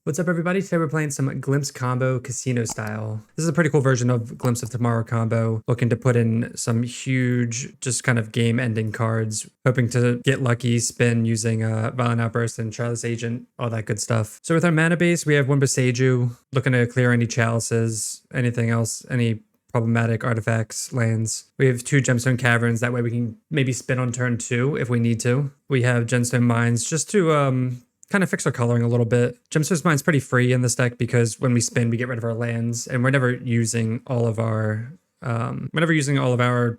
What's up, everybody? Today we're playing some Glimpse combo casino style. This is a pretty cool version of Glimpse of Tomorrow combo, looking to put in some huge, just kind of game-ending cards, hoping to get lucky, spin using Violent Outburst and Chalice Agent, all that good stuff. So with our mana base, we have one Boseiju, looking to clear any chalices, anything else, any problematic artifacts, lands. We have two Gemstone Caverns, that way we can maybe spin on turn 2 if we need to. We have Gemstone Mines just to kind of fix our coloring a little bit. Gemstone Mine's pretty free in this deck because when we spin, we get rid of our lands, and we're never using all of our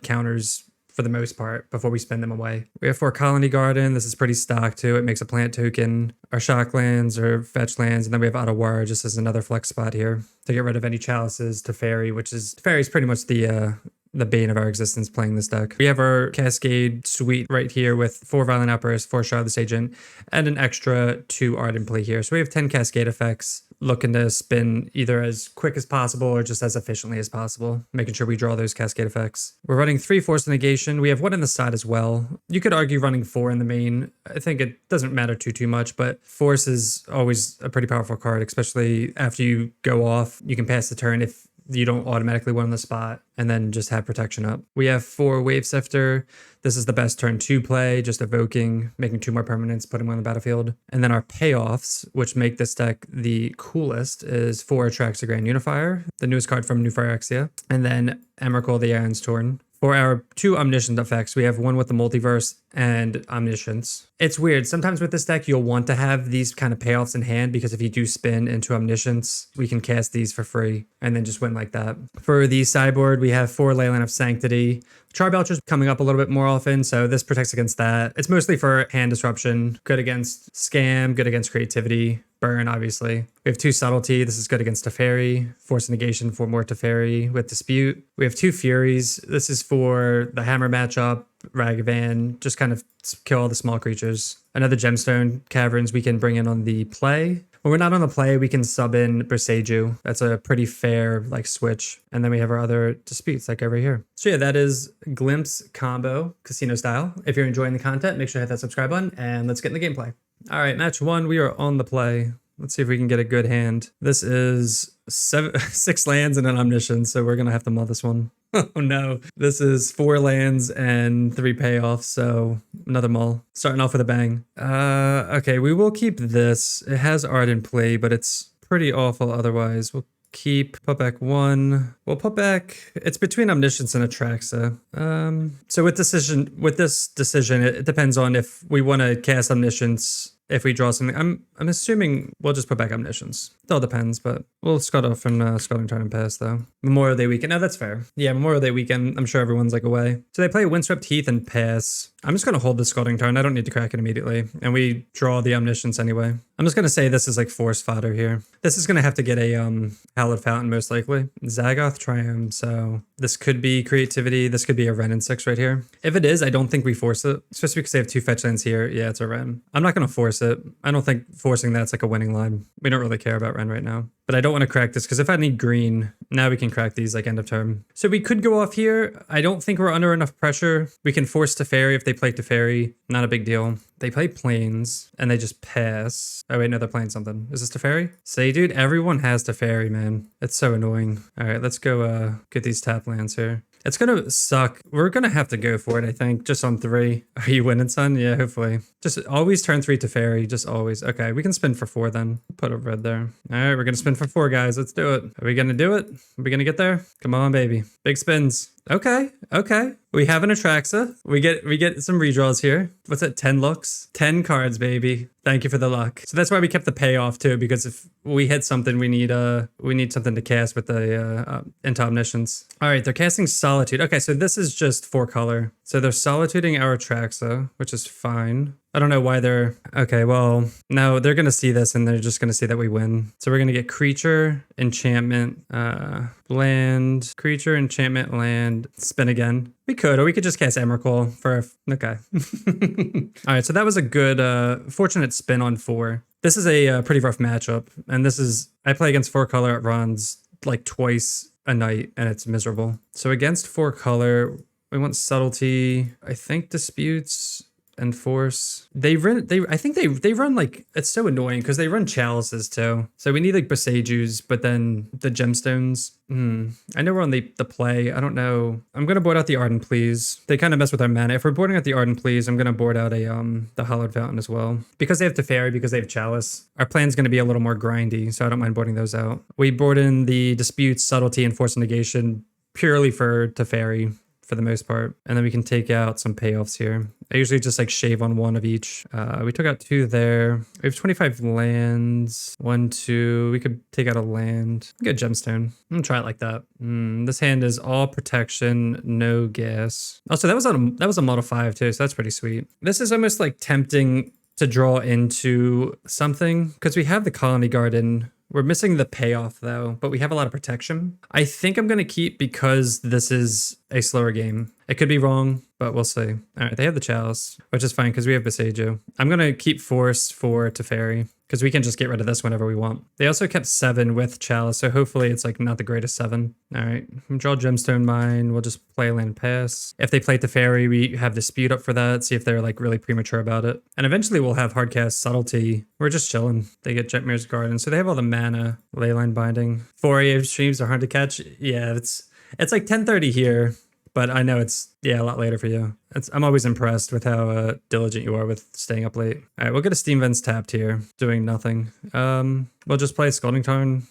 counters for the most part before we spin them away. We have 4 Colony Garden. This is pretty stock too. It makes a plant token. Our shock lands or fetch lands, and then we have Ottawara just as another flex spot here to get rid of any chalices. Teferi, Teferi's pretty much the bane of our existence playing this deck. We have our Cascade suite right here with 4 Violent Outbursts, 4 Chalice Agent, and an extra 2 Ardent Play here. So we have 10 Cascade effects, looking to spin either as quick as possible or just as efficiently as possible, making sure we draw those Cascade effects. We're running 3 Force Negation. We have 1 in the side as well. You could argue running 4 in the main. I think it doesn't matter too much, but Force is always a pretty powerful card, especially after you go off. You can pass the turn if you don't automatically win on the spot, and then just have protection up. We have 4 Wave Sifter. This is the best turn 2 play, just evoking, making 2 more permanents, putting them on the battlefield. And then our payoffs, which make this deck the coolest, is 4 Atraxa Grand Unifier, the newest card from New Phyrexia, and then Emrakul the Iron's Torn. For our 2 Omniscient effects, we have 1 with the Multiverse and Omniscience. It's weird. Sometimes with this deck, you'll want to have these kind of payoffs in hand because if you do spin into Omniscience, we can cast these for free and then just win like that. For the sideboard, we have 4 Leyline of Sanctity. Charbelcher's coming up a little bit more often, so this protects against that. It's mostly for hand disruption, good against scam, good against creativity, burn, obviously. We have 2 Subtlety. This is good against Teferi. Force Negation for more Teferi with Dispute. We have 2 Furies. This is for the Hammer matchup, Ragavan, just kind of kill all the small creatures. Another Gemstone Caverns we can bring in on the play. When we're not on the play, we can sub in Boseiju. That's a pretty fair switch. And then we have our other disputes over here. So yeah, that is Glimpse combo casino style. If you're enjoying the content, make sure to hit that subscribe button and let's get in the gameplay. All right, match 1, we are on the play. Let's see if we can get a good hand. This is 6 lands and an Omniscience, so we're gonna have to mull this one. Oh no. This is 4 lands and 3 payoffs, so another mull. Starting off with a bang. Okay, we will keep this. It has Ardent Play, but it's pretty awful otherwise. We'll put back 1. We'll put back, it's between Omniscience and Atraxa. So with this decision, it depends on if we want to cast Omniscience. If we draw something, I'm assuming we'll just put back Omniscience. It all depends, but we'll scud off from Scalding Tarn and pass though. Memorial Day weekend. No, that's fair. Yeah, Memorial Day weekend. I'm sure everyone's away. So they play Windswept Heath and pass. I'm just gonna hold the Scalding Tarn. I don't need to crack it immediately, and we draw the Omniscience anyway. I'm just gonna say this is force fodder here. This is gonna have to get a Hallowed Fountain most likely. Zagoth Triumph. So this could be creativity. This could be a Wrenn and 6 right here. If it is, I don't think we force it, especially because they have 2 fetch lands here. Yeah, it's a Wrenn. I'm not gonna force it. I don't think forcing that's a winning line. We don't really care about Wrenn right now. But I don't want to crack this because if I need green, now we can crack these end of turn. So we could go off here. I don't think we're under enough pressure. We can force Teferi if they play Teferi. Not a big deal. They play Plains and they just pass. Oh wait, no, they're playing something. Is this Teferi? Say, dude, everyone has Teferi, man. It's so annoying. All right, let's go get these tap lands here. It's gonna suck. We're gonna have to go for it, I think, just on 3. Are you winning, son? Yeah, hopefully. Just always turn 3 Teferi, just always. Okay, we can spin for 4 then. Put a red there. All right, we're gonna spin for 4, guys. Let's do it. Are we gonna do it? Are we gonna get there? Come on, baby. Big spins. Okay. We have an Atraxa. We get some redraws here. What's that? 10 looks? 10 cards, baby. Thank you for the luck. So that's why we kept the payoff too, because if we hit something, we need something to cast with the into Omniscience. All right, they're casting Solitude. Okay, so this is just 4 color. So they're Solituding our Atraxa, which is fine. I don't know why they're... Okay, well, no, they're going to see this and they're just going to see that we win. So we're going to get creature, enchantment, land, creature, enchantment, land, spin again. We could, or we could just cast Emrakul for... Okay. All right, so that was a good, fortunate spin on 4. This is a pretty rough matchup. And this is... I play against 4 color. It runs twice a night and it's miserable. So against 4 color, we want Subtlety. I think Disputes... and Force. I think they run like, it's so annoying because they run Chalices too. So we need like Besejus, but then the Gemstones. I know we're on the play. I don't know. I'm gonna board out the Ardent Please. They kind of mess with our mana. If we're boarding out the Ardent Please, I'm gonna board out the Hallowed Fountain as well. Because they have Teferi, because they have Chalice. Our plan's gonna be a little more grindy, so I don't mind boarding those out. We board in the Dispute, Subtlety, and Force Negation purely for Teferi, for the most part. And then we can take out some payoffs here. I usually just like shave on one of each. We took out 2 there. We have 25 lands. 1, 2. We could take out a land. Get a gemstone. I'm gonna try it like that. This hand is all protection, no gas. Also, that was a model 5 too, so that's pretty sweet. This is almost like tempting to draw into something because we have the Colony Garden. We're missing the payoff though, but we have a lot of protection. I think I'm going to keep because this is a slower game. It could be wrong, but we'll see. All right, they have the Chalice, which is fine because we have Beseju. I'm going to keep Force for Teferi because we can just get rid of this whenever we want. They also kept 7 with Chalice, so hopefully it's like not the greatest 7. All right, draw Gemstone Mine. We'll just play land pass. If they play Teferi, we have Dispute up for that, see if they're like really premature about it. And eventually we'll have Hardcast Subtlety. We're just chilling. They get Jetmir's Garden, so they have all the mana. Leyline Binding. 4 AM streams are hard to catch. Yeah, it's like 10:30 here. But I know it's, a lot later for you. I'm always impressed with how diligent you are with staying up late. All right, we'll get a Steam Vents tapped here, doing nothing. We'll just play Scalding Tarn.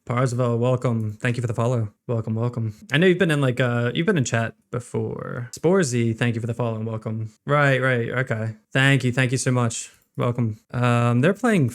Parzival, welcome. Thank you for the follow. Welcome, welcome. I know you've been in you've been in chat before. Sporzy, thank you for the follow and welcome. Right, okay. Thank you so much. Welcome. They're playing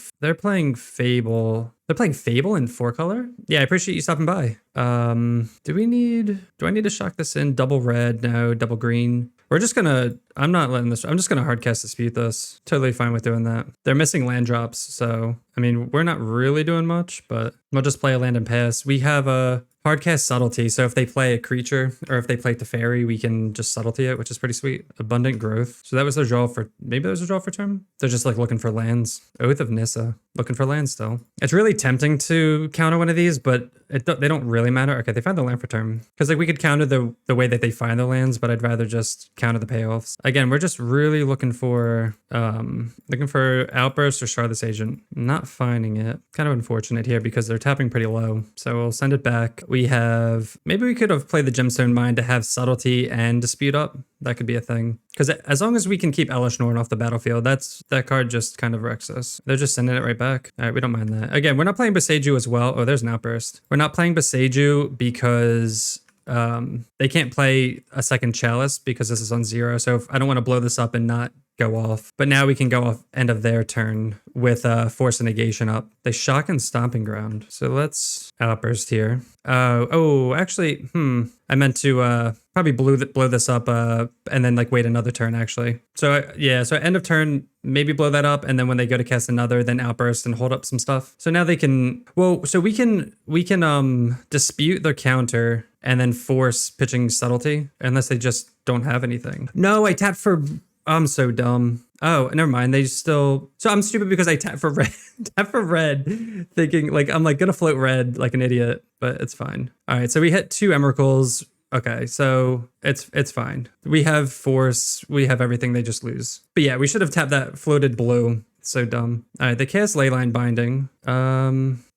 Fable. They're playing Fable in 4-color? Yeah, I appreciate you stopping by. Do I need to shock this in? Double red, no, double green. We're just gonna, I'm just gonna hardcast Dispute this. Totally fine with doing that. They're missing land drops, so, I mean, we're not really doing much, but we'll just play a land and pass. We have a hardcast Subtlety, so if they play a creature, or if they play Teferi, we can just Subtlety it, which is pretty sweet. Abundant Growth. So that was their draw for, maybe that was a draw for turn? They're just like looking for lands. Oath of Nissa, looking for lands still. It's really tempting to counter one of these, but they don't really matter. Okay, they found the land for turn. Because like we could counter the way that they find the lands, but I'd rather just counter the payoffs. Again, we're just really looking for Outburst or Charlotte's Agent. Not finding it. Kind of unfortunate here because they're tapping pretty low. So we'll send it back. Maybe we could have played the Gemstone Mine to have Subtlety and Dispute up. That could be a thing. Because as long as we can keep Elish Norn off the battlefield, that card just kind of wrecks us. They're just sending it right back. All right, we don't mind that. Again, we're not playing Beseju as well. Oh, there's an Outburst. We're not playing Beseju because they can't play a second Chalice because this is on 0. So I don't want to blow this up and not go off. But now we can go off end of their turn with Force and Negation up. They shock and Stomping Ground. So let's Outburst here. Actually, I meant to probably blow this up and then like wait another turn actually. So so end of turn, maybe blow that up, and then when they go to cast another, then Outburst and hold up some stuff. So now they can, so we can Dispute their counter and then force pitching Subtlety unless they just don't have anything. No, I tapped for, I'm so dumb. Oh, never mind. So I'm stupid because I tap for red, thinking like, I'm like gonna float red like an idiot, but it's fine. All right, so we hit 2 Emrakuls. Okay, so it's fine. We have Force, we have everything, they just lose. But yeah, we should have tapped that floated blue. So dumb. All right, they cast Leyline Binding.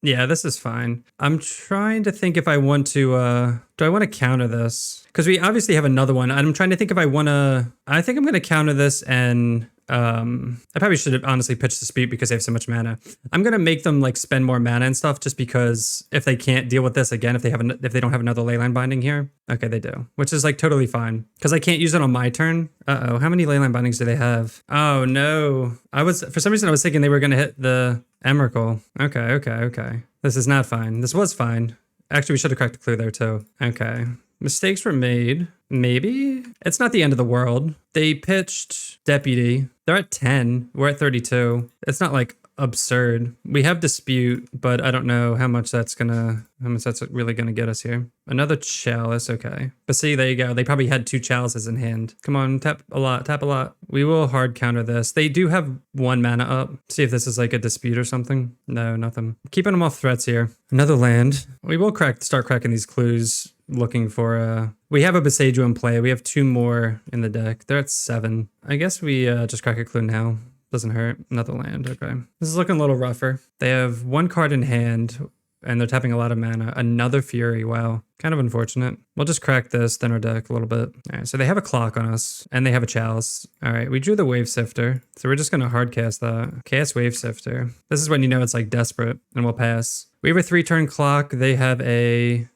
Yeah, this is fine. I'm trying to think if I want to, do I want to counter this? Because we obviously have another one. I'm trying to think if I want to, I think I'm going to counter this and, I probably should have honestly pitched Dispute because they have so much mana. I'm going to make them like spend more mana and stuff just because if they can't deal with this again, if they don't have another Leyline Binding here. Okay, they do, which is like totally fine because I can't use it on my turn. Uh-oh, how many Leyline Bindings do they have? Oh no. For some reason I was thinking they were going to hit the Emrakul. Okay. This is not fine. This was fine. Actually, we should have cracked the clue there too. Okay. Mistakes were made. Maybe? It's not the end of the world. They pitched Deputy. They're at 10. We're at 32. It's not like absurd. We have Dispute, but I don't know how much that's really gonna get us here. Another Chalice, okay. But see, there you go. They probably had 2 Chalices in hand. Come on, tap a lot. We will hard counter this. They do have 1 mana up. See if this is like a Dispute or something. No, nothing. Keeping them off threats here. Another land. We will start cracking these clues looking for we have a Boseiju in play. We have 2 more in the deck. They're at 7. I guess we just crack a clue now. Doesn't hurt. Another land. Okay. This is looking a little rougher. They have 1 card in hand and they're tapping a lot of mana. Another Fury. Wow. Kind of unfortunate. We'll just crack this, then our deck a little bit. All right, so they have a clock on us and they have a chalice. All right, we drew the Wave Sifter. So we're just going to hard cast that. Cast Wave Sifter. This is when you know it's like desperate and we'll pass. We have a 3-turn clock. They have a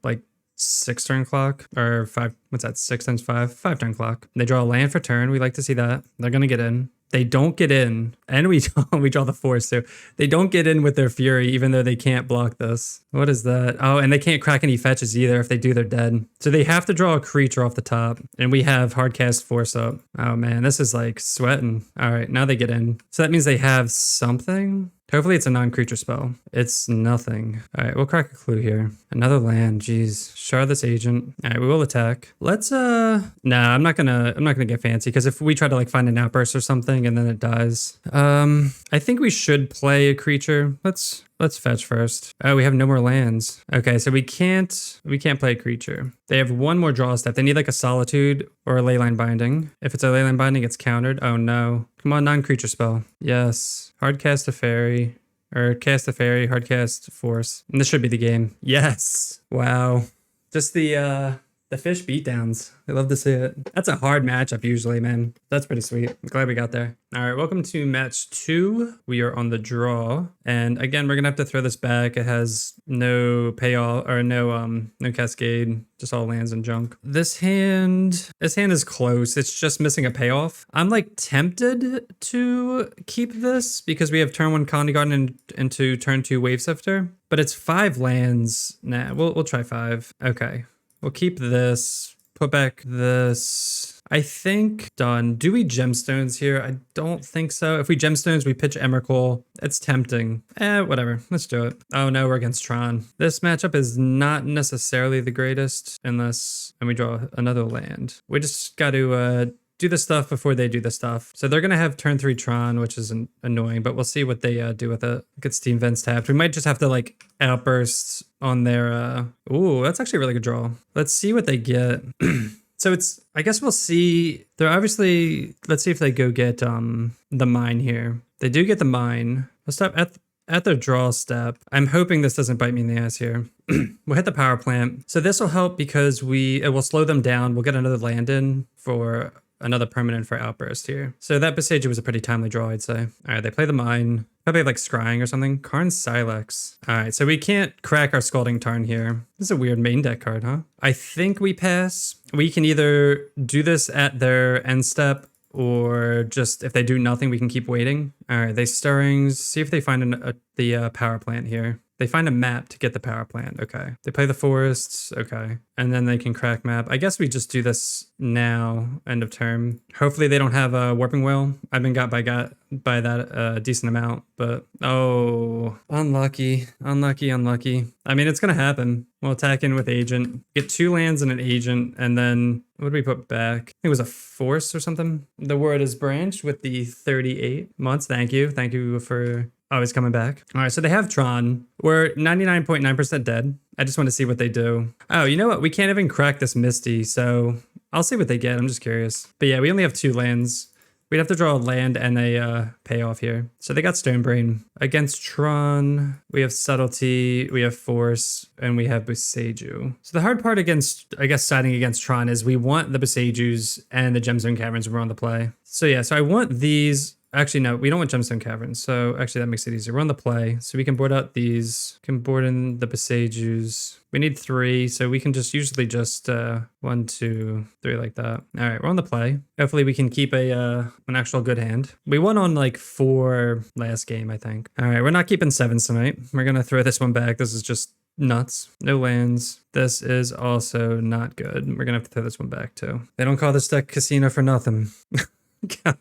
like 6-turn clock or 5. What's that? 6 times 5? 5-turn clock. They draw a land for turn. We like to see that. They're going to get in. They don't get in, and we draw the force too. They don't get in with their Fury, even though they can't block this. What is that? Oh, and they can't crack any fetches either. If they do, they're dead. So they have to draw a creature off the top, and we have hardcast force up. Oh man, this is like sweating. All right, now they get in. So that means they have something. Hopefully it's a non-creature spell. It's nothing. All right, we'll crack a clue here. Another land, jeez. Shard this agent. All right, we will attack. Let's nah, I'm not gonna get fancy because if we try to like find an outburst or something and then it dies. I think we should play a creature. Let's fetch first. Oh, we have no more lands. Okay, so we can't play a creature. They have 1 more draw step. They need like a Solitude or a Leyline Binding. If it's a Leyline Binding, it's countered. Oh no. Come on, non-creature spell. Yes. Hard cast a fairy. Or cast a fairy, hard cast force. And this should be the game. Yes. Wow. Just the fish beatdowns. I love to see it. That's a hard matchup usually, man. That's pretty sweet. I'm glad we got there. All right, welcome to match 2. We are on the draw. And again, we're gonna have to throw this back. It has no payoff or no cascade, just all lands and junk. This hand is close. It's just missing a payoff. I'm like tempted to keep this because we have turn 1 Colony Garden into turn 2 Wave Sifter, but it's 5 lands. Nah, we'll try 5. Okay. We'll keep this, put back this. I think done. Do we gemstones here? I don't think so. If we gemstones, we pitch Emrakul. It's tempting. Whatever. Let's do it. Oh no, we're against Tron. This matchup is not necessarily the greatest unless, and we draw another land. We just got to do the stuff before they do the stuff. So they're going to have turn 3 Tron, which is annoying, but we'll see what they do with it. Get Steam Vents tapped. We might just have to like outburst on their, ooh, that's actually a really good draw. Let's see what they get. So it's, I guess we'll see. They're obviously, let's see if they go get the mine here. They do get the mine. Let's stop at their draw step. I'm hoping this doesn't bite me in the ass here. We'll hit the power plant. So this will help because it will slow them down. We'll get another land in for another permanent for outburst here. So that Boseiju was a pretty timely draw, I'd say. All right, they play the mine. Probably like Scrying or something. Karn Silex. All right, so we can't crack our Scalding Tarn here. This is a weird main deck card, huh? I think we pass. We can either do this at their end step or just if they do nothing, we can keep waiting. All right, they Stirrings. See if they find the power plant here. They find a map to get the power plant. Okay. They play the forests. Okay. And then they can crack map. I guess we just do this now, end of term. Hopefully they don't have a Warping Whale. I've been got by that decent amount, but oh, unlucky. I mean, it's going to happen. We'll attack in with Agent, get 2 lands and an Agent, and then what did we put back? I think it was a Force or something. The word is Branch with the 38 months. Thank you. Thank you for always coming back. All right, so they have Tron. We're 99.9% dead. I just want to see what they do. Oh, you know what? We can't even crack this Misty, so I'll see what they get. I'm just curious. But yeah, we only have 2 lands. We'd have to draw a land and a payoff here. So they got Stonebrain. Against Tron, we have Subtlety, we have Force, and we have Boseiju. So the hard part against, I guess, siding against Tron is we want the Boseijus and the Gemstone Caverns when we're on the play. So yeah, so I want these. Actually, no, we don't want Gemstone Caverns. So actually that makes it easier. We're on the play. So we can board out these, can board in the Boseijus. We need 3, so we can just usually just 1, 2, 3 like that. All right, we're on the play. Hopefully we can keep an actual good hand. We won on like 4 last game, I think. All right, we're not keeping 7s tonight. We're gonna throw this one back. This is just nuts. No lands. This is also not good. We're gonna have to throw this one back too. They don't call this deck Casino for nothing. All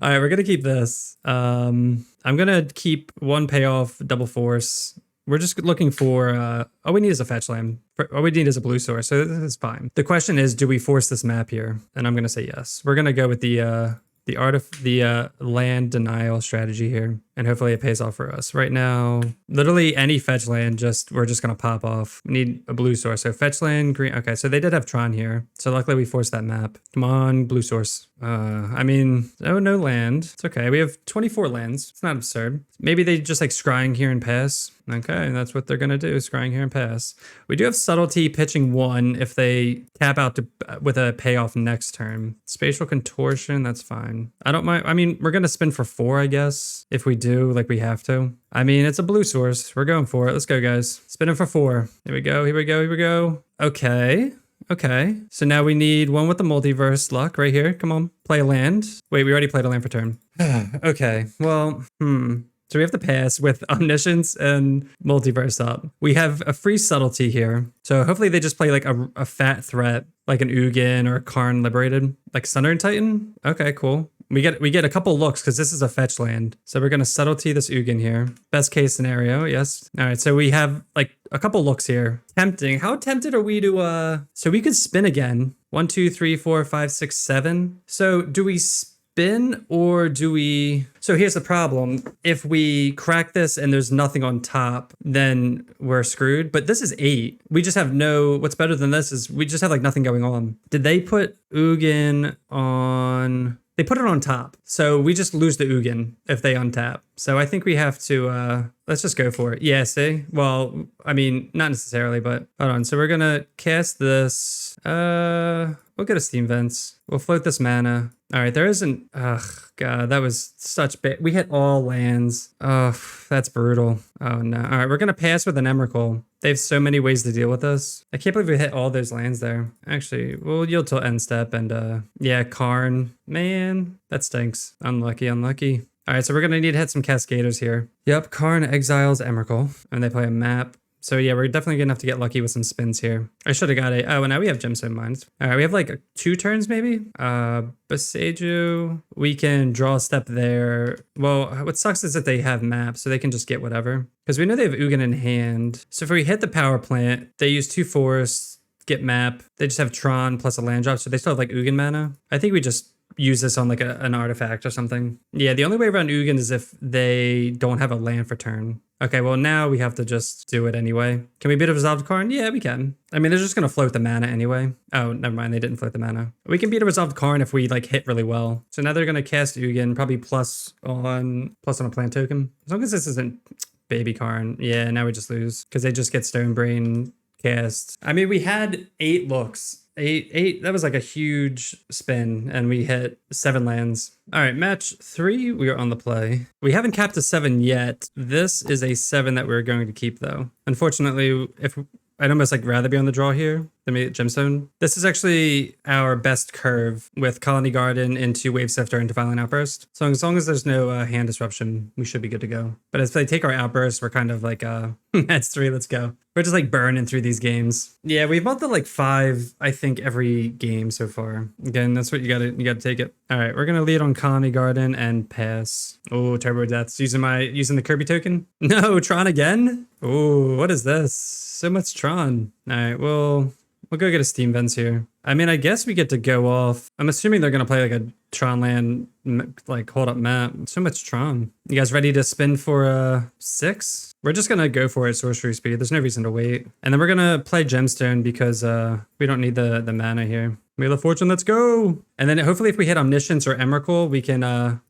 right, we're gonna keep this. I'm gonna keep 1 payoff, double force. We're just looking for all we need is a fetch land. All we need is a blue source, so this is fine. The question is, do we force this map here? And I'm gonna say yes. We're gonna go with the land denial strategy here. and hopefully it pays off for us. Right now, literally any fetch land, we're just gonna pop off. We need a blue source. So fetch land, green. Okay, so they did have Tron here. So luckily we forced that map. Come on, blue source. I mean, oh, no land. It's okay. We have 24 lands. It's not absurd. Maybe they just like scrying here and pass. Okay, that's what they're gonna do, scrying here and pass. We do have subtlety pitching 1 if they tap out with a payoff next turn. Spatial contortion, that's fine. I don't mind. I mean, we're gonna spin for 4, I guess. If we do, like we have to. I mean, it's a blue source. We're going for it. Let's go, guys. Spinning for 4. Here we go, here we go, here we go. Okay. Okay, so now we need one with the multiverse luck right here. Come on, play a land. Wait, we already played a land for turn. Okay, well, so we have to pass with Omniscience and Multiverse up. We have a free subtlety here. So hopefully they just play like a fat threat, like an Ugin or a Karn Liberated, like Sunder Titan. Okay, cool. We get a couple looks because this is a fetch land. So we're going to subtlety this Ugin here. Best case scenario, yes. All right, so we have like a couple looks here. Tempting. How tempted are we to, so we could spin again. 1, 2, 3, 4, 5, 6, 7. So do we spin or do we... So here's the problem. If we crack this and there's nothing on top, then we're screwed. But this is 8. We just have no... What's better than this is we just have like nothing going on. Did they put Ugin on... They put it on top. So we just lose the Ugin if they untap. So I think we have to, let's just go for it. Yeah, see? Well, I mean, not necessarily, but hold on. So we're going to cast this. We'll get a Steam Vents. We'll float this mana. All right, there isn't, ugh, God, that was such bad. We hit all lands. Oh, that's brutal. Oh no. All right, we're going to pass with an Emrakul. They have so many ways to deal with this. I can't believe we hit all those lands there. Actually, we'll yield till end step and yeah, Karn. Man, that stinks. Unlucky, unlucky. All right, so we're going to need to hit some Cascaders here. Yep, Karn exiles Emrakul, and they play a map. So yeah, we're definitely gonna have to get lucky with some spins here. I should have got a, oh, and now we have Gemstone Mines. All right, we have like 2 turns maybe. Beseju, we can draw a step there. Well, what sucks is that they have maps, so they can just get whatever. Because we know they have Ugin in hand. So if we hit the power plant, they use 2 forests, get map. They just have Tron plus a land drop, so they still have like Ugin mana. I think we just use this on like an artifact or something. Yeah, the only way around Ugin is if they don't have a land for turn. Okay, well now we have to just do it anyway. Can we beat a Resolved Karn? Yeah, we can. I mean, they're just gonna float the mana anyway. Oh, never mind, they didn't float the mana. We can beat a Resolved Karn if we like hit really well. So now they're gonna cast Ugin, probably plus on a plant token. As long as this isn't Baby Karn. Yeah, now we just lose because they just get Stone Brain cast. I mean, we had 8 looks. 8, that was like a huge spin, and we hit 7 lands. All right, match 3, we are on the play. We haven't capped a 7 yet. This is a 7 that we're going to keep, though. Unfortunately, if I'd almost like rather be on the draw here than be at Gemstone. This is actually our best curve with Colony Garden into Wave Sifter into Violent Outburst. So as long as there's no hand disruption, we should be good to go. But if they take our Outburst, we're kind of like, that's 3, let's go. We're just like burning through these games. Yeah, we've bought the like 5, I think, every game so far. Again, that's what you gotta take it. All right, we're gonna lead on Colony Garden and pass. Oh, Turbo Deaths using the Kirby token. No, Tron again. Oh, what is this? So much Tron. All right, we'll go get a Steam Vents here. I mean, I guess we get to go off. I'm assuming they're gonna play like a Tron land, like hold up map. So much Tron. You guys ready to spin for 6? We're just gonna go for it sorcery speed. There's no reason to wait. And then we're gonna play Gemstone because we don't need the mana here. Wheel of Fortune, let's go! And then hopefully if we hit Omniscience or Emrakul, we can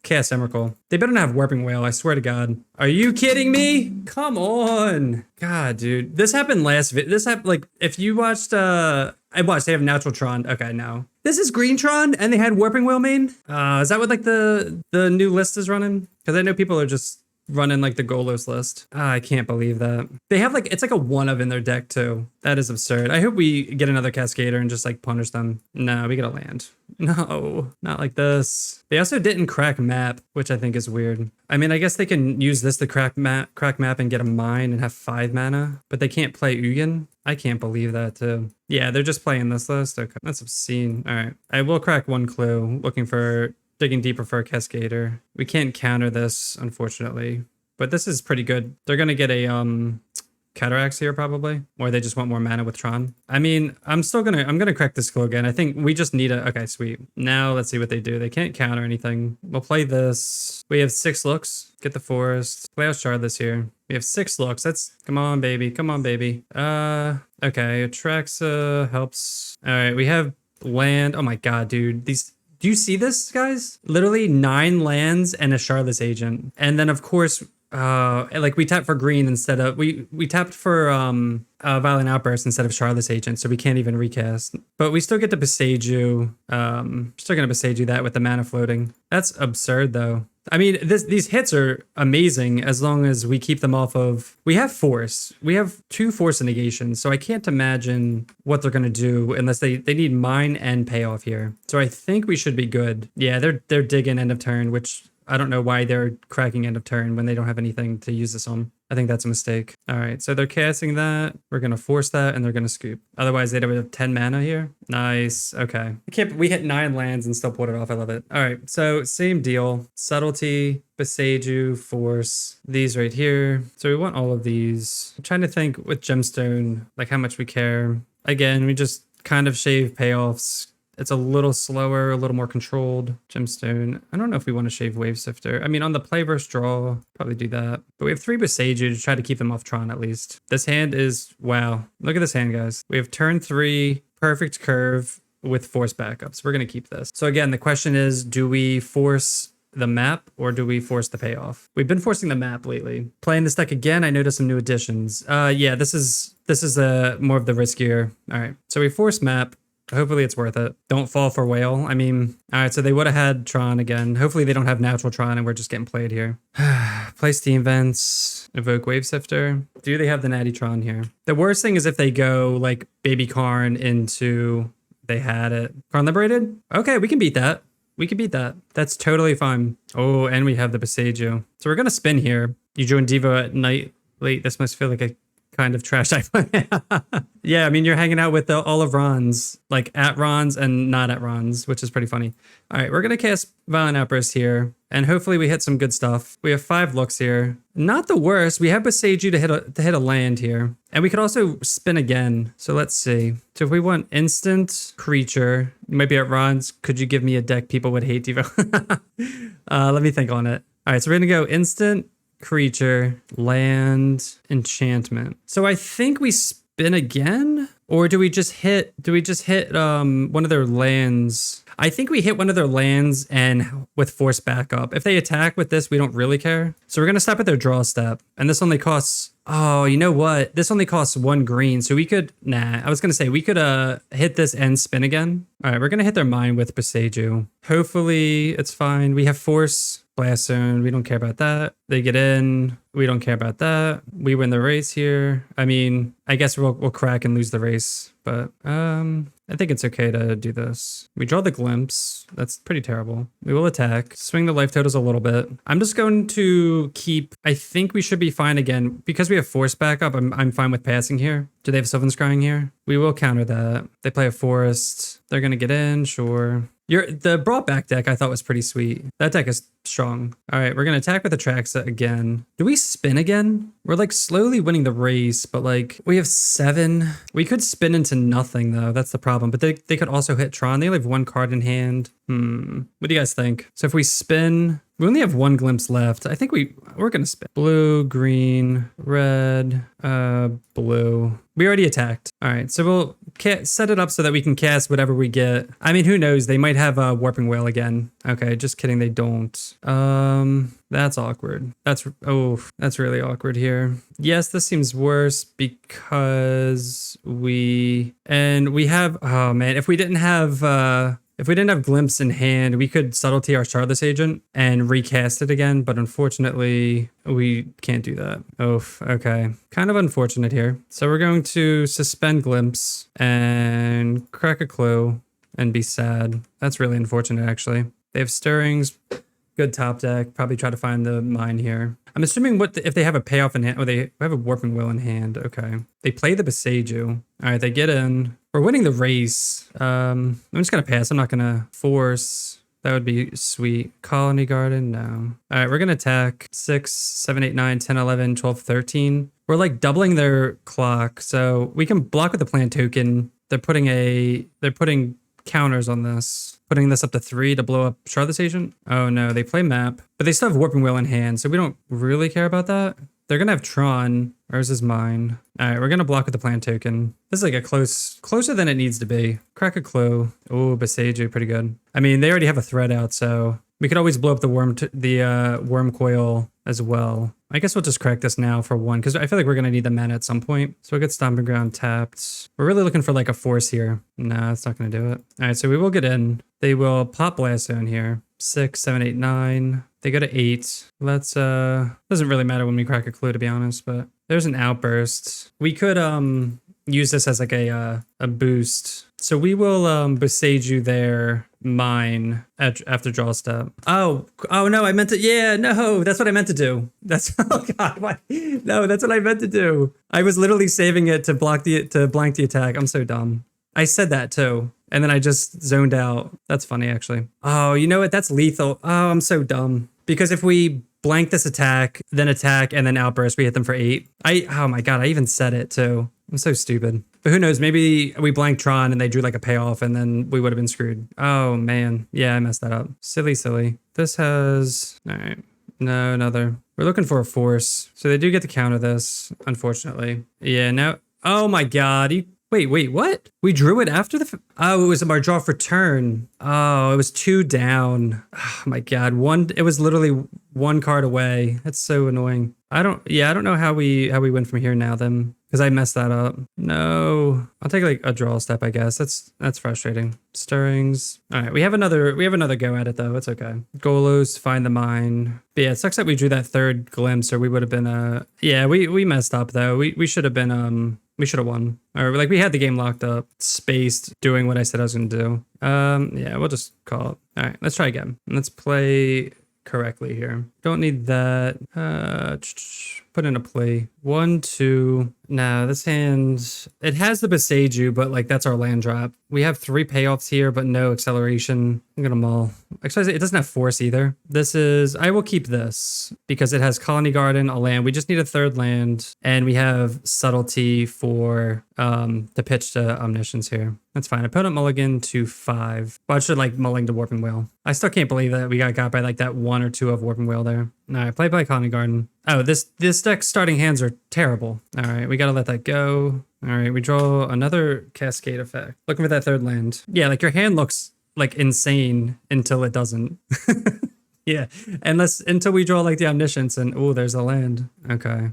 cast Emrakul. They better not have Warping Whale, I swear to God. Are you kidding me? Come on! God, dude. This happened like, if you watched, I watched, they have Natural Tron. Okay, no. This is Green Tron, and they had Warping Whale main? Is that what like the new list is running? Because I know people are just running like the Golos list. I can't believe that. They have like, it's like a 1-of in their deck too. That is absurd. I hope we get another Cascader and just like punish them. No, we gotta land. No, not like this. They also didn't crack map, which I think is weird. I mean, I guess they can use this to crack map and get a mine and have 5 mana, but they can't play Ugin. I can't believe that too. Yeah, they're just playing this list. Okay, that's obscene. All right, I will crack 1 clue, digging deeper for a Cascader. We can't counter this, unfortunately, but this is pretty good. They're gonna get a Cataracts here probably, or they just want more mana with Tron. I mean, I'm gonna crack this skill again. I think we just need a, okay, sweet. Now let's see what they do. They can't counter anything. We'll play this. We have 6 looks. Get the forest. Play out Shardless here. We have 6 looks. That's, come on, baby. Come on, baby. Okay, Atraxa helps. All right, we have land. Oh my god, dude. These, do you see this, guys? Literally 9 lands and a Shardless agent. And then of course, like we tapped for green instead of, we tapped for Violent Outburst instead of Shardless agent, so we can't even recast. But we still get to Beseiju. Still gonna Beseiju that with the mana floating. That's absurd though. I mean, these hits are amazing as long as we keep them off of... We have force. We have 2 force negations, so I can't imagine what they're going to do unless they need mine and payoff here. So I think we should be good. Yeah, they're digging end of turn, which I don't know why they're cracking end of turn when they don't have anything to use this on. I think that's a mistake. All right, so they're casting that. We're going to force that, and they're going to scoop. Otherwise, they'd have 10 mana here. Nice. Okay. We hit 9 lands and still pulled it off. I love it. All right, so same deal. Subtlety, Beseiju, Force, these right here. So we want all of these. I'm trying to think with Gemstone, like how much we care. Again, we just kind of shave payoffs. It's a little slower, a little more controlled. Gemstone. I don't know if we want to shave Wave Sifter. I mean, on the play versus draw, probably do that. But we have 3 Beseiju to try to keep them off Tron at least. This hand is, wow. Look at this hand, guys. We have turn 3, perfect curve with force backups. We're going to keep this. So again, the question is, do we force the map or do we force the payoff? We've been forcing the map lately. Playing this deck again, I noticed some new additions. Yeah, this is more of the riskier. All right, so we force map. Hopefully it's worth it. Don't fall for whale. I mean, all right, so they would have had Tron again. Hopefully they don't have natural Tron and we're just getting played here. Play Steam Vents, evoke Wave Sifter. Do they have the Natty Tron here? The worst thing is if they go like Baby Karn into, they had it. Karn Liberated? Okay, we can beat that. We can beat that. That's totally fine. Oh, and we have the Beseiju. So we're going to spin here. You join DeVo at night late. This must feel like a kind of trash I play. Yeah, I mean, you're hanging out with all of Ron's, like at Ron's and not at Ron's, which is pretty funny. All right, we're going to cast Violent Outburst here, and hopefully we hit some good stuff. We have 5 looks here. Not the worst. We have Beseiju to hit a land here, and we could also spin again. So let's see. So if we want instant creature, you might be at Ron's. Could you give me a deck people would hate, DeVo? Let me think on it. All right, so we're going to go instant creature, land, enchantment. So I think we spin again, or do we just hit one of their lands? I think we hit one of their lands and with force backup. If they attack with this, we don't really care. So we're gonna stop at their draw step, and this only costs, oh, you know what? This only costs 1 green, so we could, I was gonna say we could hit this and spin again. All right, we're gonna hit their mine with Beseiju. Hopefully it's fine. We have force. Blast Zone, we don't care about that. They get in, we don't care about that. We win the race here. I mean, I guess we'll crack and lose the race, but I think it's okay to do this. We draw the Glimpse. That's pretty terrible. We will attack, swing the life totals a little bit. I'm just going to keep, I think we should be fine again. Because we have force backup, I'm fine with passing here. Do they have Sylvan Scrying here? We will counter that. They play a forest. They're gonna get in, sure. The brought back deck I thought was pretty sweet. That deck is strong. All right, we're gonna attack with Atraxa again. Do we spin again? We're like slowly winning the race, but like we have 7. We could spin into nothing though. That's the problem. But they could also hit Tron. They only have 1 card in hand. What do you guys think? So if we spin, we only have 1 glimpse left. I think we're gonna spin. Blue, green, red, blue. We already attacked. All right, so we'll set it up so that we can cast whatever we get. I mean, who knows? They might have a Warping Whale again. Okay, just kidding. They don't. That's awkward. That's really awkward here. Yes, this seems worse because we have, oh man, if we didn't have Glimpse in hand, we could Subtlety our Shardless Agent and recast it again, but unfortunately, we can't do that. Okay. Kind of unfortunate here. So we're going to suspend Glimpse and crack a clue and be sad. That's really unfortunate, actually. They have Stirrings. Good top deck. Probably try to find the mine here. I'm assuming if they have a payoff in hand, or they have a Warping Will in hand. Okay. They play the Beseiju. All right, they get in. We're winning the race. I'm just going to pass. I'm not going to force. That would be sweet. Colony Garden, no. All right, we're going to attack 6, 7, 8, 9, 10, 11, 12, 13. We're like doubling their clock, so we can block with the plant token. They're putting counters on this, putting this up to 3 to blow up Charlotte's Agent. Oh no, they play map, but they still have Warping Wheel in hand, so we don't really care about that. They're gonna have Tron. Ours is mine. All right, we're gonna block with the plant token. This is like a closer than it needs to be. Crack a clue. Oh, Beseiju, pretty good. I mean, they already have a threat out, so we could always blow up the worm coil as well. I guess we'll just crack this now for 1, because I feel like we're gonna need the mana at some point. So we'll get Stomping Ground tapped. We're really looking for like a force here. Nah, it's not gonna do it. All right, so we will get in. They will pop Blast Zone here. 6, 7, 8, 9. They go to 8. Let's doesn't really matter when we crack a clue, to be honest, but there's an outburst. We could use this as like a boost. So we will Beseiju their mine after draw step. Oh no, I meant to, yeah, no, that's what I meant to do. That's, oh god, what? No, that's what I meant to do. I was literally saving it to blank the attack. I'm so dumb. I said that too. And then I just zoned out. That's funny, actually. Oh, you know what? That's lethal. Oh, I'm so dumb. Because if we blank this attack, and then outburst, we hit them for 8. Oh my god, I even said it too. I'm so stupid. But who knows? Maybe we blanked Tron and they drew like a payoff and then we would have been screwed. Oh man. Yeah, I messed that up. Silly. This has... All right. No, another. We're looking for a force. So they do get to counter this, unfortunately. Yeah, now... Oh my god. Wait, what? We drew it after the... Oh, it was our draw for turn. Oh, it was 2 down. Oh my god. It was literally 1 card away. That's so annoying. I don't know how we win from here now then, because I messed that up. No. I'll take like a draw step, I guess. That's frustrating. Stirrings. All right, we have another go at it though. It's okay. Golos, find the mine. But yeah, it sucks that we drew that 3rd glimpse, or we would have been yeah, we messed up though. We should have been we should have won. Or like we had the game locked up, spaced, doing what I said I was gonna do. Yeah, we'll just call it. All right, let's try again. Let's play correctly here. Don't need that. Put in a play. 1, 2. No, this hand, it has the Beseiju, but like that's our land drop. We have 3 payoffs here, but no acceleration. I'm gonna maul. Actually, it doesn't have force either. I will keep this because it has Colony Garden, a land. We just need a 3rd land, and we have subtlety for the pitch to Omniscience here. That's fine. Opponent mulligan to 5. But I should like mulling to Warping Wheel. I still can't believe that we got by like that 1 or 2 of Warping Wheel there. All right, play by Colony Garden. Oh, this deck's starting hands are terrible. All right, we gotta let that go. All right, we draw another Cascade effect. Looking for that 3rd land. Yeah, like your hand looks like insane until it doesn't. Yeah, until we draw like the Omniscience and oh, there's a land. Okay.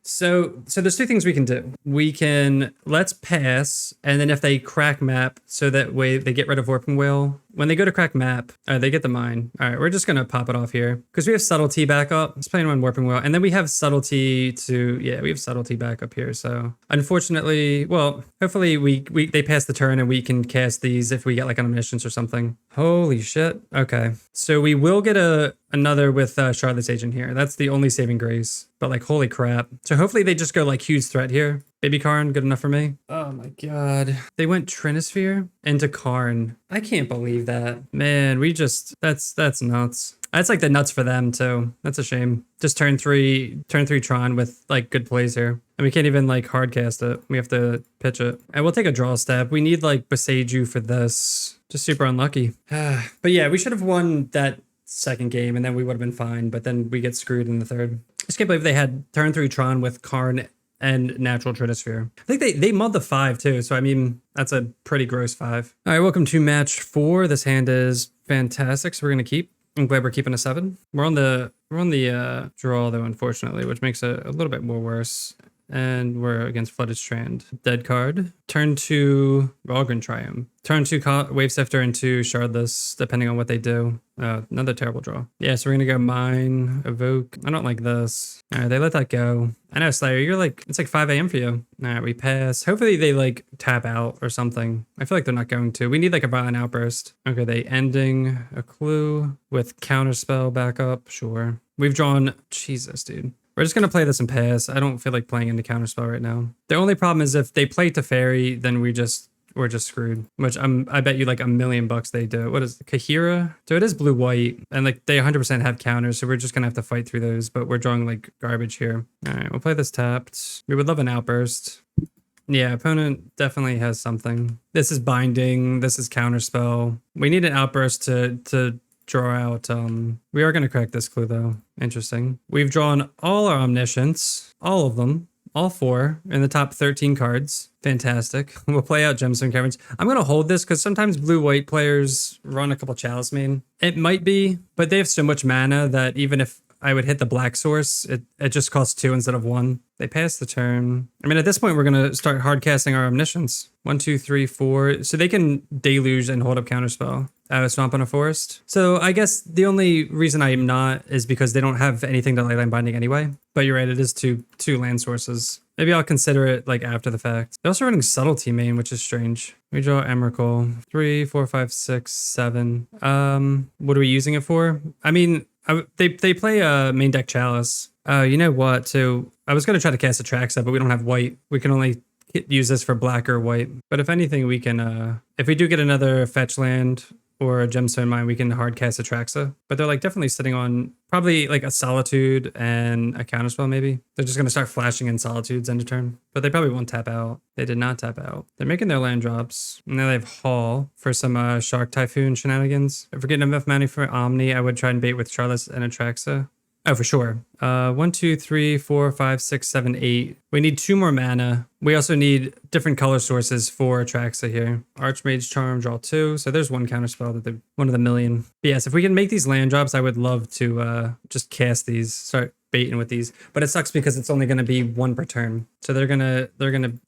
So there's 2 things we can do. We can let's pass, and then if they crack map, so that way they get rid of Warping Wheel. When they go to crack map, they get the mine. All right, we're just gonna pop it off here because we have subtlety back up. Let's play on Warping Wheel, and then we have subtlety we have subtlety back up here. So unfortunately, well, hopefully they pass the turn and we can cast these if we get like an Omniscience or something. Holy shit. Okay, so we will get another with Charlotte's Agent here. That's the only saving grace. But like, holy crap. So hopefully they just go like huge threat here. Baby Karn, good enough for me. Oh my god. They went Trinisphere into Karn. I can't believe that. Man, that's nuts. That's like the nuts for them too. That's a shame. Just turn 3 Tron with like good plays here. And we can't even like hard cast it. We have to pitch it. And we'll take a draw step. We need like Beseiju for this. Just super unlucky. But yeah, we should have won that 2nd game and then we would have been fine. But then we get screwed in the 3rd. I just can't believe they had turn 3 Tron with Karn and natural Trinisphere. I think they mulled the 5 too, so I mean that's a pretty gross 5. All right, welcome to match 4. This hand is fantastic, so we're gonna keep. I'm glad we're keeping a 7. We're on the draw though, unfortunately, which makes it a little bit more worse. And we're against Flooded Strand. Dead card. Turn 2 Rogren Triumph. Turn 2 Wave Sifter and 2 Shardless, depending on what they do. Another terrible draw. Yeah, so we're gonna go Mine, Evoke. I don't like this. All right, they let that go. I know, Slayer, you're like, it's like 5 a.m. for you. All right, we pass. Hopefully they like tap out or something. I feel like they're not going to. We need like a violent outburst. Okay, they ending a clue with Counterspell backup. Sure. We've drawn, Jesus, dude. We're just going to play this and pass. I don't feel like playing into Counterspell right now. The only problem is if they play Teferi, then we just we're just screwed. Which I bet you like $1,000,000 they do. What is it? Kahira? So it is blue-white, and like they 100% have counters, so we're just gonna have to fight through those, but we're drawing like garbage here. All right, we'll play this tapped. We would love an outburst. Yeah, opponent definitely has something. This is binding. This is counterspell. We need an outburst to draw out. We are going to crack this clue though. Interesting. We've drawn all our Omniscience, all of them, all 4 in the top 13 cards. Fantastic. We'll play out Gemstone Caverns. I'm going to hold this because sometimes blue-white players run a couple Chalice Main. It might be, but they have so much mana that even if I would hit the black source, it just costs 2 instead of 1. They pass the turn. I mean, at this point, we're going to start hard casting our Omniscience. 1, 2, 3, 4. So they can Deluge and hold up Counterspell. Swamp on a Forest. So I guess the only reason I'm not is because they don't have anything to Leyline Binding anyway. But you're right, it is two land sources. Maybe I'll consider it like after the fact. They're also running Subtlety main, which is strange. We draw Emrakul. 3, 4, 5, 6, 7. What are we using it for? I mean, they play a main deck Chalice. You know what? So I was going to try to cast Atraxa, but we don't have white. We can only use this for black or white. But if anything, we can, if we do get another fetch land or a Gemstone Mine, we can hard cast Atraxa. But they're like definitely sitting on probably like a Solitude and a Counterspell maybe. They're just going to start flashing in Solitudes end of turn. But they probably won't tap out. They did not tap out. They're making their land drops. And now they have Hall for some Shark Typhoon shenanigans. If we're getting enough money for Omni, I would try and bait with Charlotte and Atraxa. Oh, for sure. 1, 2, 3, 4, 5, 6, 7, 8. We need 2 more mana. We also need different color sources for Atraxa here. Archmage Charm, draw 2. So there's one counterspell that they're one of the million. But yes, if we can make these land drops, I would love to just cast these, start baiting with these. But it sucks because it's only going to be 1 per turn. So they're gonna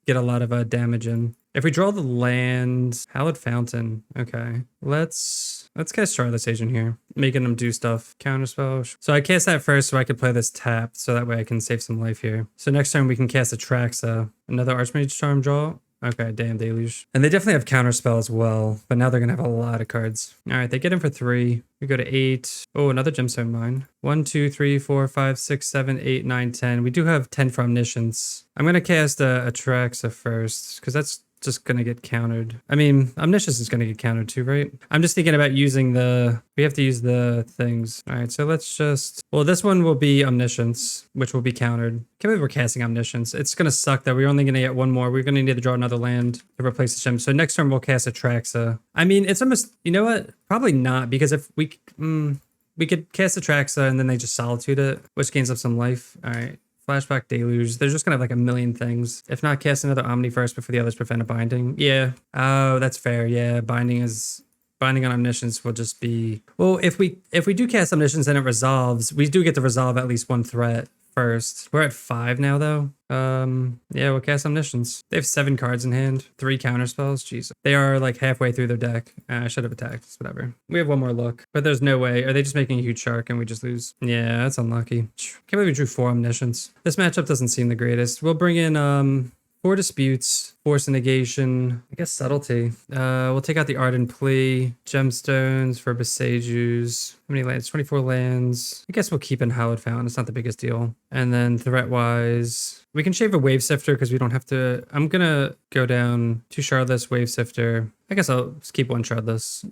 get a lot of damage in. If we draw the land, Hallowed Fountain. Okay, let's cast Charlotte's Agent here, making them do stuff. Counterspell. So I cast that first so I could play this tapped, so that way I can save some life here. So next turn we can cast Atraxa. Another Archmage Charm draw. Okay, damn Deluge. And they definitely have Counterspell as well, but now they're gonna have a lot of cards. All right, they get in for 3. We go to 8. Oh, another Gemstone Mine. 1, 2, 3, 4, 5, 6, 7, 8, 9, 10. We do have 10 for Omniscience. I'm gonna cast Atraxa first, because that's just gonna get countered. I mean, Omniscience is gonna get countered too, right? I'm just thinking about using we have to use the things. All right, so let's just, well, this one will be Omniscience, which will be countered. Can't believe we're casting Omniscience. It's gonna suck that we're only gonna get 1 more. We're gonna need to draw another land to replace the gem. So next turn we'll cast Atraxa. I mean, it's almost, you know what? Probably not, because if we could cast Atraxa and then they just Solitude it, which gains up some life. All right. Flashback Deluge. They're just gonna have like a million things. If not, cast another Omni first before the others prevent a binding. Yeah. Oh, that's fair. Yeah, binding on Omniscience will just be, well, if we do cast Omniscience and it resolves, we do get to resolve at least 1 threat first. We're at 5 now though. Yeah, we'll cast Omniscience. They have 7 cards in hand, 3 counterspells. Jeez. They are like halfway through their deck. I should have attacked. It's whatever. We have 1 more look, but there's no way. Are they just making a huge shark and we just lose? Yeah, that's unlucky. Can't believe we drew 4 Omniscience. This matchup doesn't seem the greatest. We'll bring in 4 Disputes, Force and Negation, I guess Subtlety. We'll take out the Ardent Plea, Gemstones for Besejus. How many lands? 24 lands. I guess we'll keep in Hallowed Fountain. It's not the biggest deal. And then threat-wise, we can shave a Wave Sifter because we don't have to. I'm gonna go down 2 Shardless, Wave Sifter. I guess I'll just keep 1 Shardless.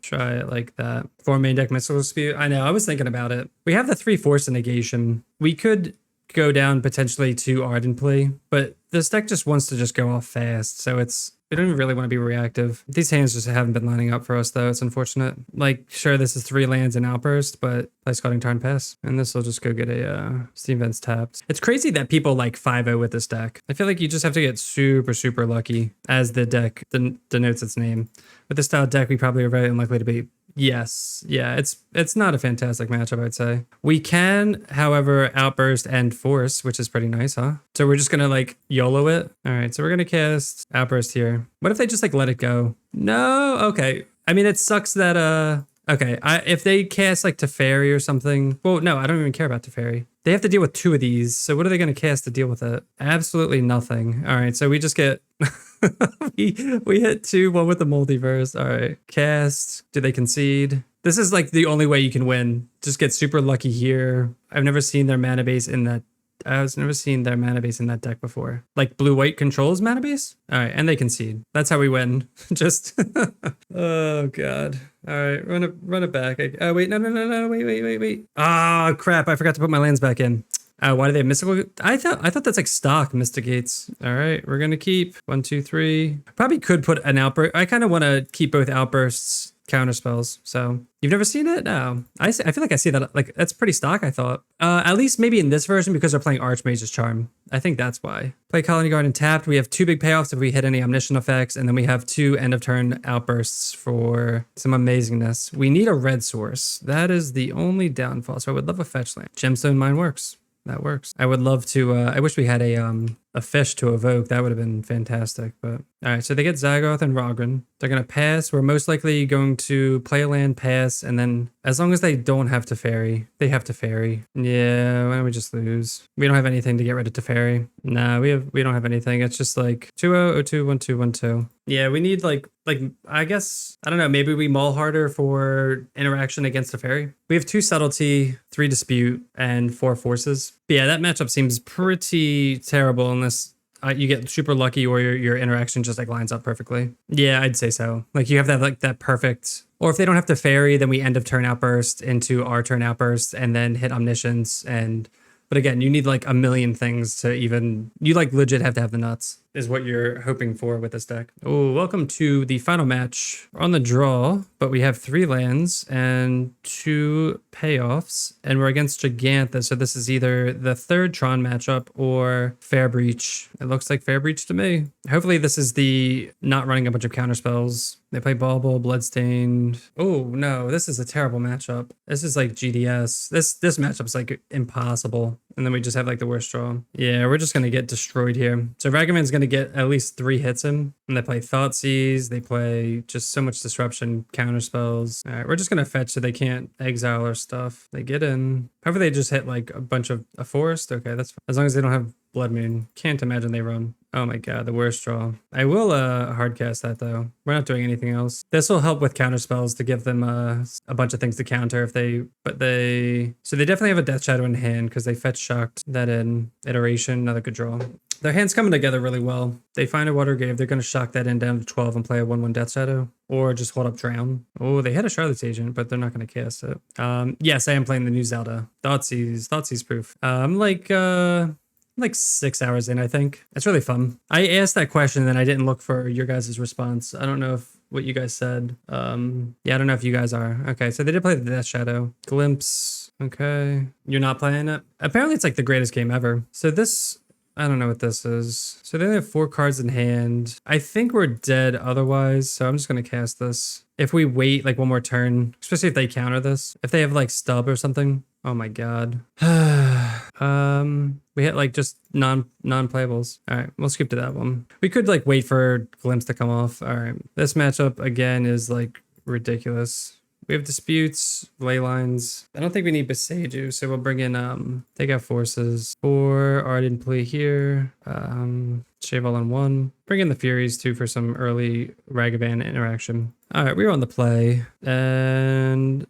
Try it like that. 4 main deck Mystical Dispute. I know, I was thinking about it. We have the 3 Force and Negation. We could go down potentially to Ardent Plea, but this deck just wants to just go off fast, so we don't even really want to be reactive. These hands just haven't been lining up for us though. It's unfortunate. Like, sure, this is 3 lands in Outburst, but play Scouting Tarn Pass. And this will just go get a Steam Vents tapped. It's crazy that people like 5-0 with this deck. I feel like you just have to get super, super lucky, as the deck denotes its name. With this style deck, we probably are very unlikely to be. Yes. Yeah, it's not a fantastic matchup, I'd say. We can, however, Outburst and Force, which is pretty nice, huh? So we're just gonna like YOLO it. All right, so we're gonna cast Outburst here. What if they just like let it go? No, okay. I mean, it sucks that okay, if they cast like Teferi or something, well, no, I don't even care about Teferi. They have to deal with 2 of these, so what are they gonna cast to deal with it? Absolutely nothing. All right, so we just get we hit 2, 1 with the Multiverse. All right, cast. Do they concede? This is like the only way you can win. Just get super lucky here. I've never seen their mana base in that I've never seen their mana base in that deck before. Like blue-white controls mana base? All right, and they concede. That's how we win. Just, oh God. All right, run it back. Oh, wait, no, wait. Ah, crap, I forgot to put my lands back in. Why do they have mystical? I thought that's like stock mysticates. All right, we're gonna keep 1, 2, 3. Probably could put an outburst. I kind of want to keep both outbursts counter spells. So you've never seen it? No. I feel like I see that. Like that's pretty stock, I thought. At least maybe in this version because they're playing Archmage's Charm. I think that's why. Play Colony Garden tapped. We have 2 big payoffs if we hit any Omniscient effects, and then we have 2 end of turn outbursts for some amazingness. We need a red source. That is the only downfall. So I would love a fetch land. Gemstone Mine works. That works. I would love to, I wish we had a fish to evoke. That would have been fantastic, but all right. So they get Zagoth and Rogren. They're going to pass. We're most likely going to play a land, pass, and then as long as they don't have Teferi, they have Teferi. Yeah, why don't we just lose? We don't have anything to get rid of Teferi. Nah, we don't have anything. It's just like 2-0, 0-2, 1-2, 1-2. Yeah, we need like I guess, I don't know, maybe we mull harder for interaction against Teferi. We have 2 subtlety, 3 dispute, and 4 forces. But yeah, that matchup seems pretty terrible unless you get super lucky or your interaction just like lines up perfectly. Yeah, I'd say so. Like you have that like that perfect, or if they don't have to ferry, then we end of turn outburst into our turn outburst and then hit Omniscience. But again, you need like a million things to even, you like legit have to have the nuts is what you're hoping for with this deck. Oh, welcome to the final match. We're on the draw, but we have 3 lands and 2 payoffs, and we're against Gigantha. So this is either the 3rd Tron matchup or Fair Breach. It looks like Fair Breach to me. Hopefully this is the not running a bunch of counter spells. They play Bauble, Bloodstained. Oh no, this is a terrible matchup. This is like GDS. This matchup's like impossible. And then we just have like the worst draw. Yeah, we're just going to get destroyed here. So Ragavan's going to get at least 3 hits in. And they play Thoughtseize. They play just so much disruption, counter spells. All right, we're just going to fetch so they can't exile our stuff. They get in. However, they just hit like a bunch of a forest. Okay, that's fine. As long as they don't have Blood Moon. Can't imagine they run. Oh my god, the worst draw. I will hardcast that though. We're not doing anything else. This will help with counter spells to give them a bunch of things to counter if they, so they definitely have a Death Shadow in hand because they fetch shocked that in iteration, another good draw. Their hand's coming together really well. They find a Water Grave, they're going to shock that in down to 12 and play a 1/1 Death Shadow. Or just hold up Drown. Oh, they had a Charlotte's Agent, but they're not going to cast it. Yes, I am playing the new Zelda. Thoughtseize proof. I'm like 6 hours in, I think. It's really fun. I asked that question and then I didn't look for your guys' response. I don't know if what you guys said. Yeah, I don't know if you guys are. Okay, so they did play the Death Shadow. Glimpse. Okay. You're not playing it? Apparently it's like the greatest game ever. So this, I don't know what this is. So they have 4 cards in hand. I think we're dead otherwise, so I'm just going to cast this. If we wait like one more turn, especially if they counter this, if they have like stub or something. Oh my god. We hit like just non-playables. All right, we'll skip to that one. We could like wait for Glimpse to come off. All right, this matchup again is like ridiculous. We have disputes, ley lines. I don't think we need Beseiju, so we'll bring in take out forces. 4 Ardent Plea here. Shave all in 1. Bring in the Furies too for some early Ragavan interaction. All right, we're on the play, and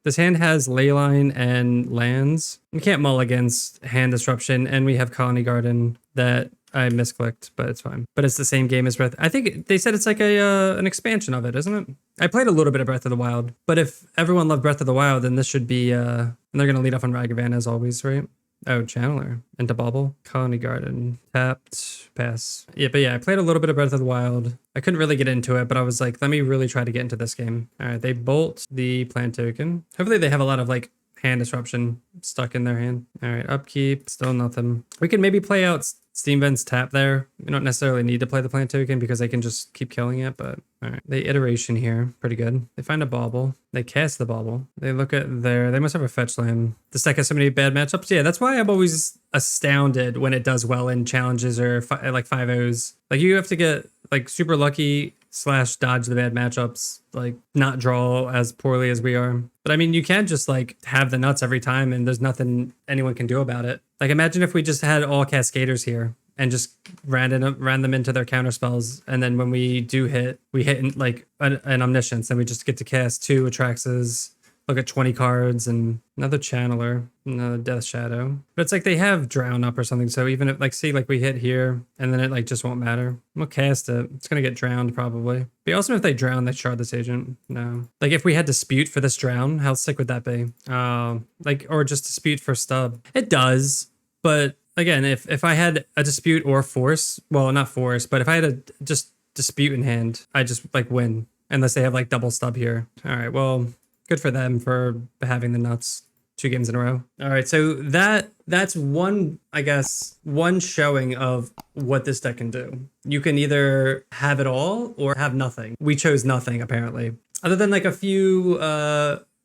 this hand has Leyline and lands. We can't mull against hand disruption, and we have Colony Garden that I misclicked, but it's fine. But it's the same game as Breath. I think they said it's like an expansion of it, isn't it? I played a little bit of Breath of the Wild, but if everyone loved Breath of the Wild, then this should be, and they're going to lead off on Ragavan as always, right? Oh, Channeler into Bauble, Colony Garden, tapped, pass. Yeah, but yeah, I played a little bit of Breath of the Wild. I couldn't really get into it, but I was like, let me really try to get into this game. All right, they bolt the plant token. Hopefully they have a lot of like hand disruption stuck in their hand. All right, upkeep, still nothing. We can maybe play out Steam Vent's tap there. We don't necessarily need to play the plant token because they can just keep killing it, but all right. They iteration here, pretty good. They find a Bauble. They cast the Bauble. They look at they must have a fetch land. This deck has so many bad matchups. Yeah, that's why I'm always astounded when it does well in challenges or like 5-0s. Like you have to get like super lucky / dodge the bad matchups, like not draw as poorly as we are. But I mean, you can't just like have the nuts every time and there's nothing anyone can do about it. Like imagine if we just had all Cascaders here and just ran them into their counter spells, and then when we do hit, we hit in like an Omniscience, and we just get to cast 2 Atraxas, look at 20 cards and another channeler, another death shadow. But it's like they have drown up or something. So even if like, see, like we hit here and then it like just won't matter. We'll cast it. It's going to get drowned probably. But also if they drown, they shard this agent. No. Like if we had dispute for this drown, how sick would that be? Like, or just dispute for stub. It does. But again, if I had a dispute or force, well, not force, but if I had a just dispute in hand, I just like win unless they have like double stub here. All right, well, good for them for having the nuts 2 games in a row. All right, so that's one, I guess, one showing of what this deck can do. You can either have it all or have nothing. We chose nothing apparently, other than like a few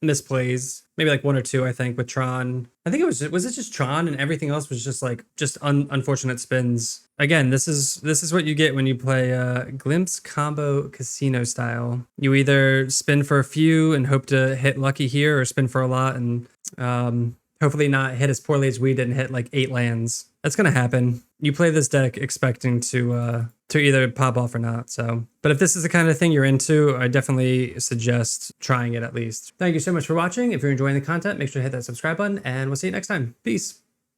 misplays, maybe like 1 or 2, I think, with Tron. I think was it just Tron and everything else was just like unfortunate spins. Again, this is what you get when you play Glimpse combo casino style. You either spin for a few and hope to hit lucky here, or spin for a lot and hopefully not hit as poorly as we did and hit like 8 lands. That's gonna happen. You play this deck expecting to either pop off or not. So, but if this is the kind of thing you're into, I definitely suggest trying it at least. Thank you so much for watching. If you're enjoying the content, make sure to hit that subscribe button, and we'll see you next time. Peace.